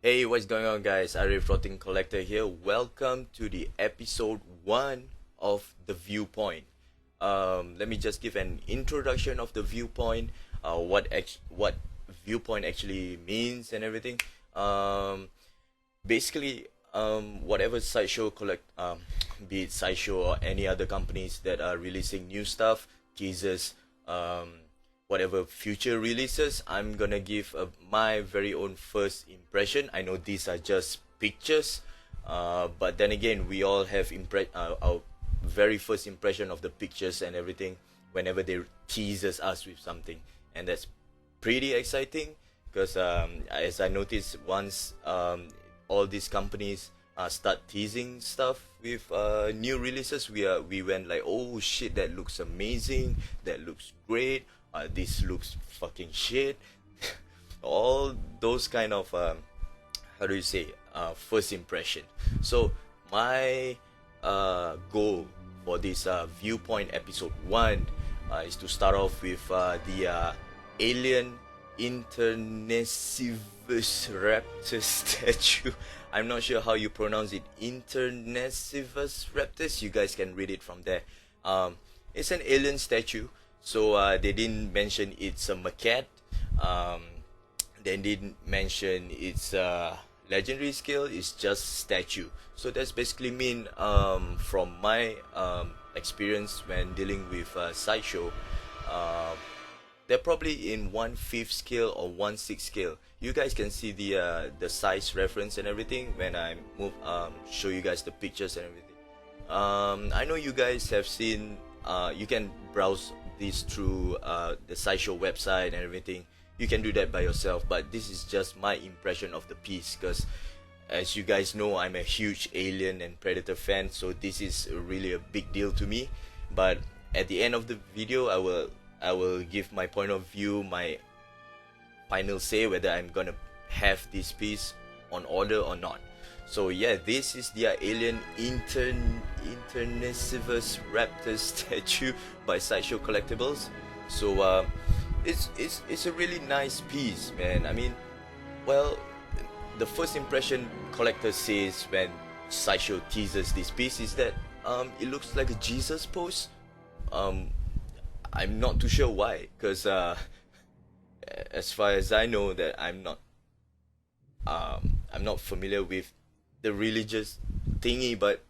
Hey, what's going on, guys? Rottingcollector here. Welcome to the episode one of the Viewpoint. Let me just give an introduction of the Viewpoint, what Viewpoint actually means and everything. Um, Basically, whatever sideshow be it sideshow or any other companies that are releasing new stuff, teasers, whatever future releases, I'm gonna give my very own first impression. I know these are just pictures, but then again, we all have our very first impression of the pictures and everything whenever they teases us with something, and that's pretty exciting because as I noticed once all these companies start teasing stuff with new releases, we went like, oh shit, that looks amazing, that looks great, this looks fucking shit. All those kind of how do you say first impression. So my goal for this Viewpoint episode 1 is to start off with the alien internecivus raptus statue. I'm not sure how you pronounce it. Internecivus raptus. You guys can read it from there. It's an alien statue. So they didn't mention it's a maquette. They didn't mention it's legendary scale. It's just statue. So that's basically mean from my experience when dealing with sideshow. They're probably in 1/5 scale or 1/6 scale. You guys can see the size reference and everything when I show you guys the pictures and everything. I know you guys have seen. You can browse this through the sideshow website and everything. You can do that by yourself, but this is just my impression of the piece because, as you guys know, I'm a huge Alien and Predator fan, so this is really a big deal to me. But at the end of the video, I will give my point of view, my final say whether I'm gonna have this piece on order or not. So yeah, this is the alien internecivus raptor statue by Sideshow Collectibles. So it's a really nice piece, man. I mean, well, the first impression collector says when Sideshow teases this piece is that it looks like a Jesus pose. I'm not too sure why, because as far as I know, that I'm not familiar with the religious thingy, but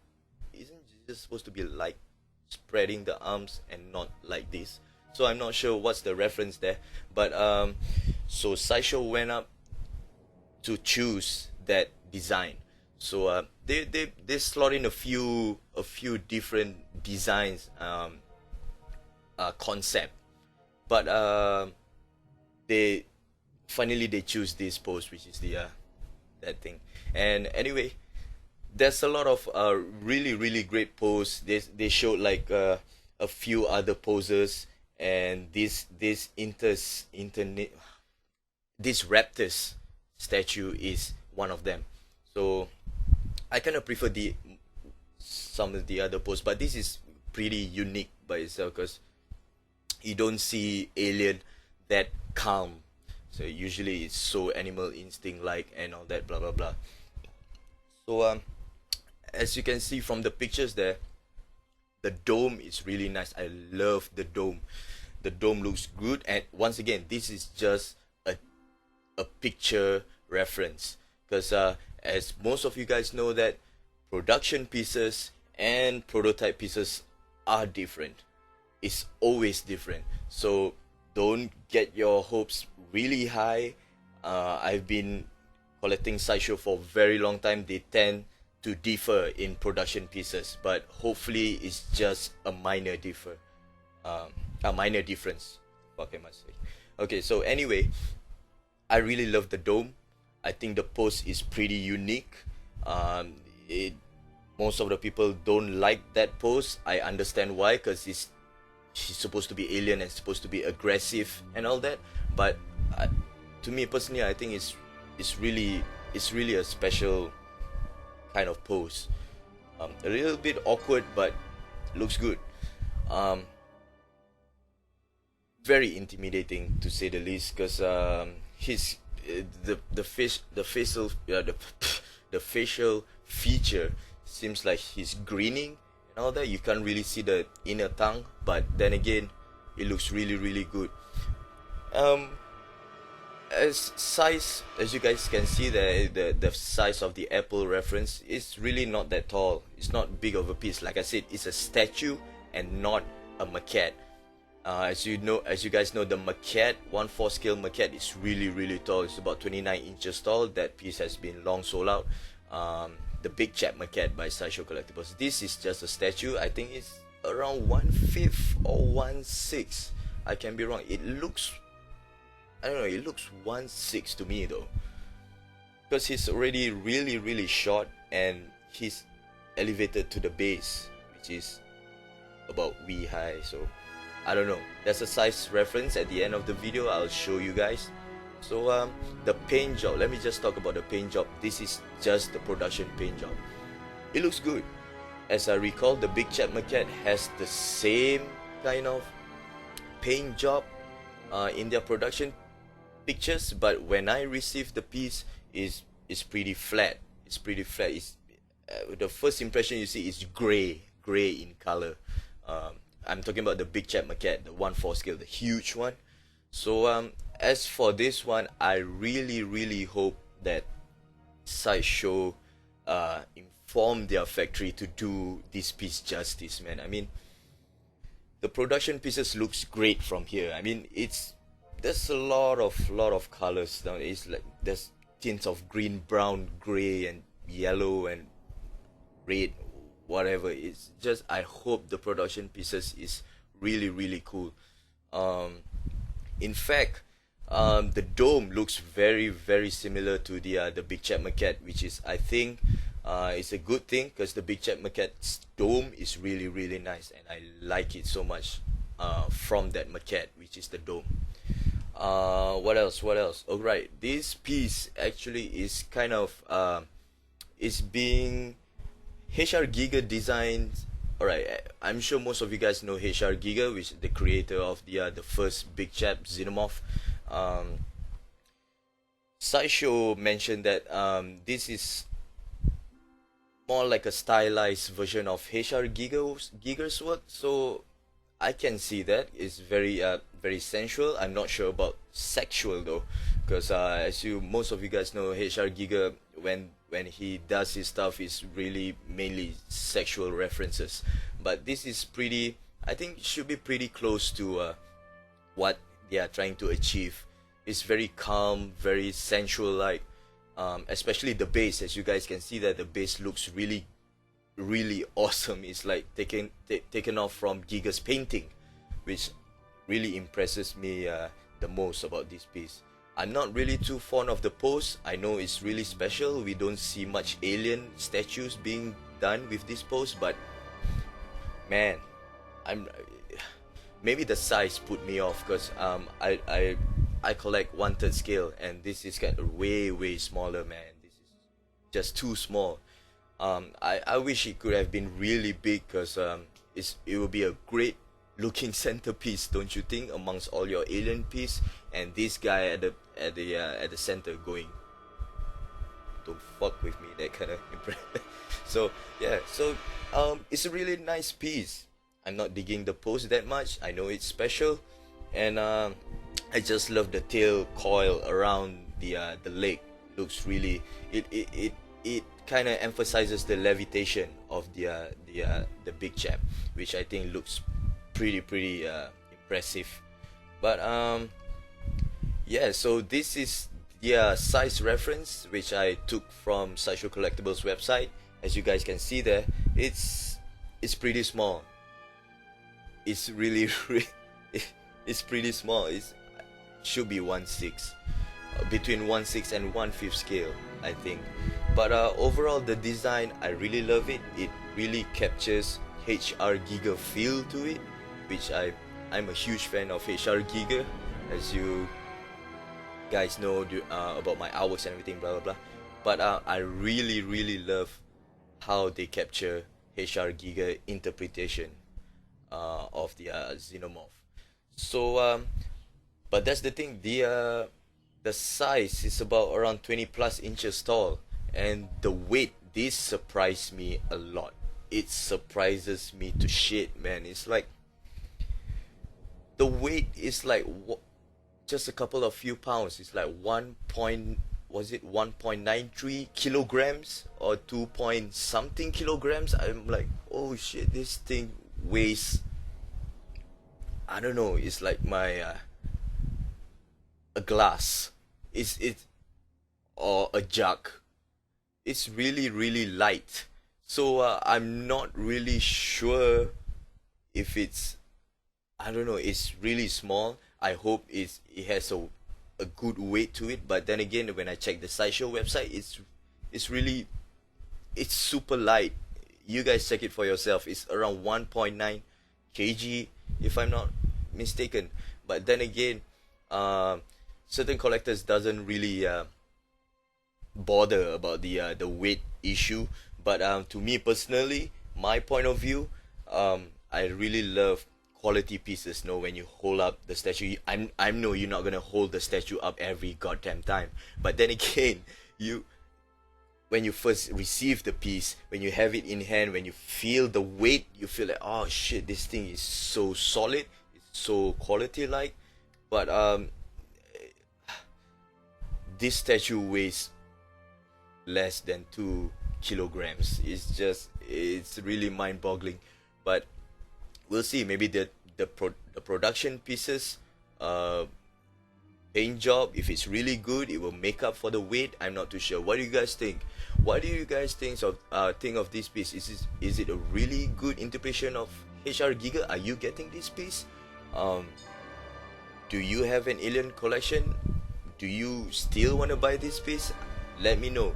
isn't Jesus supposed to be like spreading the arms and not like this? So I'm not sure what's the reference there, but so Sideshow went up to choose that design. So they slot in a few different designs concept, but they choose this pose, which is the that thing. And anyway, there's a lot of really great pose. They showed like a few other poses, and this raptors statue is one of them. So I kind of prefer some of the other poses, but this is pretty unique by itself because you don't see alien that calm. So usually it's so animal instinct like and all that blah blah blah. So as you can see from the pictures there, the dome is really nice. I love the dome. The dome looks good, and once again, this is just a picture reference because as most of you guys know that production pieces and prototype pieces are different. It's always different. So don't get your hopes really high. I've been collecting sideshow for a very long time. They tend to differ in production pieces, but hopefully it's just a minor difference. What can I say? Okay, so anyway, I really love the dome. I think the pose is pretty unique. Most of the people don't like that pose. I understand why, because she's supposed to be alien and supposed to be aggressive and all that. But to me personally, I think it's really a special kind of pose. A little bit awkward, but looks good. Very intimidating to say the least, because the facial feature seems like he's grinning and all that. You can't really see the inner tongue, but then again, it looks really good. Um, as you guys can see, the size of the apple reference is really not that tall. It's not big of a piece. Like I said, it's a statue and not a maquette. As you guys know, the maquette 1/4 scale maquette is really tall. It's about 29 inches tall. That piece has been long sold out. The Big Chap maquette by Sideshow Collectibles. This is just a statue. I think it's around 1/5 or 1/6. I can be wrong. I don't know. It looks 1/6 to me though, because he's already really short and he's elevated to the base, which is about knee high. So I don't know. There's a size reference at the end of the video. I'll show you guys. So the paint job. Let me just talk about the paint job. This is just the production paint job. It looks good. As I recall, the Big Chap maquette has the same kind of paint job in their production pictures, but when I received the piece, is pretty flat. It's pretty flat. The first impression you see is gray in color. I'm talking about the Big Chap maquette, the 1/4 scale, the huge one. So as for this one, I really hope that Sideshow inform their factory to do this piece justice, man. I mean, the production pieces looks great from here. I mean, there's a lot of colors down. It's like there's tints of green, brown, gray, and yellow and red, whatever. It's just, I hope the production pieces is really cool. In fact, the dome looks very similar to the Big Chap maquette, which is, I think, it's a good thing, because the Big Chap maquette's dome is really nice, and I like it so much from that maquette, which is the dome. What else? Oh, right, this piece actually is kind of is being HR Giga designed. Alright, I'm sure most of you guys know HR Giga, which is the creator of the first Big Chap Xenomorph. Sideshow mentioned that this is more like a stylized version of HR Giga's work, so I can see that. It's very sensual. I'm not sure about sexual though, because most of you guys know, HR Giga, when he does his stuff, is really mainly sexual references. But this is pretty, I think it should be pretty close to what they are trying to achieve. It's very calm, very sensual like, especially the base. As you guys can see, that the base looks really awesome. It's like taken off from Giga's painting, which really impresses me the most about this piece. I'm not really too fond of the pose. I know it's really special. We don't see much alien statues being done with this pose, but man, maybe the size put me off, because I collect 1/3 scale, and this is kind of way smaller, man. This is just too small. I wish it could have been really big, because it would be a great looking centerpiece, don't you think, amongst all your alien piece, and this guy at the center going, "Don't fuck with me," that kind of impression. So yeah, it's a really nice piece. I'm not digging the pose that much. I know it's special, and I just love the tail coil around the leg. Looks really, it kind of emphasizes the levitation of the Big Chap, which I think looks pretty impressive. But yeah, so this is the size reference, which I took from Sideshow Collectibles website. As you guys can see there, it's pretty small. It's really it's pretty small. It should be 1/6, between 1/6 and 1/5 scale, I think. But overall, the design, I really love it. It really captures HR Giga feel to it, which I'm a huge fan of HR Giga, as you guys know about my artworks and everything, blah blah blah. But I really love how they capture HR Giga interpretation of the Xenomorph. So but that's the thing, the the size is about around 20 plus inches tall, and the weight, this surprised me a lot. It surprises me to shit, man. It's like the weight is like just a couple of few pounds. It's like 1 point, was it 1.93 kilograms or 2 point something kilograms? I'm like, oh shit, this thing weighs, I don't know, it's like my a glass. It or a jug. It's really really light. So I'm not really sure if it's, I don't know, it's really small. I hope it has a good weight to it. But then again, when I check the sideshow website, it's really, it's super light. You guys check it for yourself. It's around 1.9 kg, if I'm not mistaken. But then again, certain collectors doesn't really bother about the weight issue. But to me personally, my point of view, I really love quality pieces. No, when you hold up the statue, I know you're not gonna hold the statue up every goddamn time. But then again, you, when you first receive the piece, when you have it in hand, when you feel the weight, you feel like, oh shit, this thing is so solid, it's so quality like. But this statue weighs less than 2 kilograms. It's really mind boggling. But we'll see. Maybe the production pieces, paint job, if it's really good, it will make up for the weight. I'm not too sure. What do you guys think? What do you guys think of this piece? Is it a really good interpretation of HR Giga? Are you getting this piece? Do you have an alien collection? Do you still want to buy this piece? Let me know.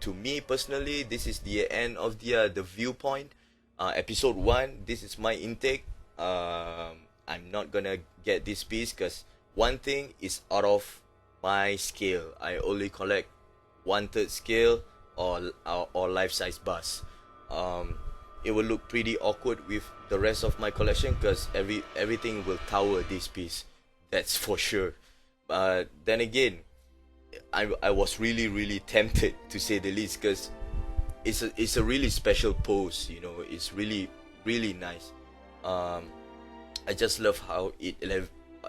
To me personally, this is the end of the Viewpoint episode 1. This is my intake. I'm not gonna get this piece because one thing is out of my scale. I only collect 1/3 scale or life size bust. It will look pretty awkward with the rest of my collection because everything will tower this piece. That's for sure. But then again, I was really really tempted, to say the least, because it's a really special pose. You know, it's really really nice. I just love how it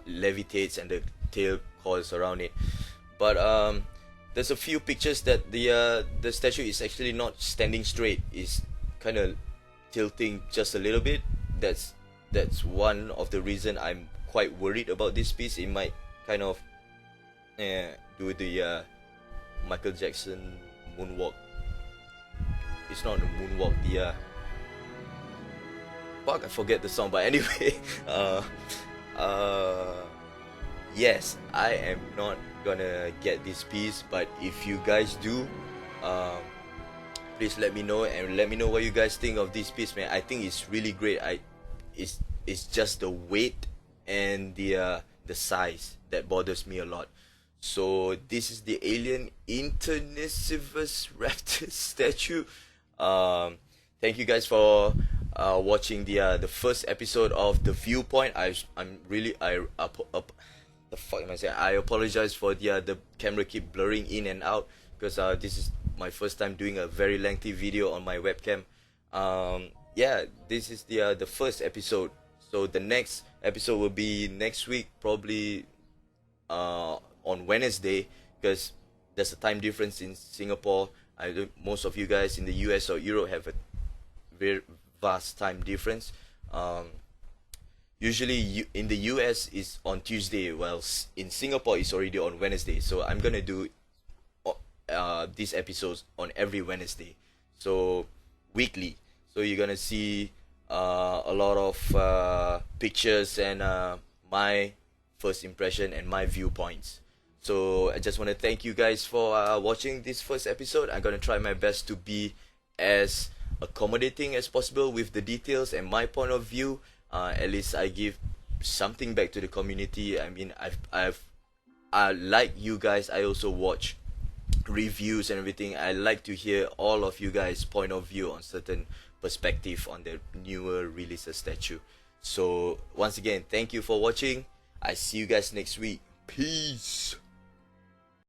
levitates and the tail coils around it. But there's a few pictures that the statue is actually not standing straight. It's kind of tilting just a little bit. That's one of the reason I'm quite worried about this piece. It might kind of do the Michael Jackson moonwalk. It's not a moonwalk. Fuck, I forget the song. But anyway, yes, I am not gonna get this piece. But if you guys do, please let me know, and let me know what you guys think of this piece, man. I think it's really great. It's just the weight and the size that bothers me a lot. So this is the Alien Internissivus Raptus statue. Thank you guys for watching the first episode of the Viewpoint. The fuck am I saying? I apologize for the camera keep blurring in and out because this is my first time doing a very lengthy video on my webcam. Yeah, this is the first episode. So the next episode will be next week, probably on Wednesday, because there's a time difference in Singapore. Most of you guys in the US or Europe have a very vast time difference. Usually in the US is on Tuesday, while in Singapore it's already on Wednesday. So I'm gonna do these episodes on every Wednesday, so weekly. So you're gonna see a lot of pictures and my first impression and my viewpoints. So I just want to thank you guys for watching this first episode. I'm gonna try my best to be as accommodating as possible with the details and my point of view. At least I give something back to the community. I mean, I like you guys. I also watch reviews and everything. I like to hear all of you guys' point of view on certain perspective on the newer releases statue. So once again, thank you for watching. I see you guys next week. Peace.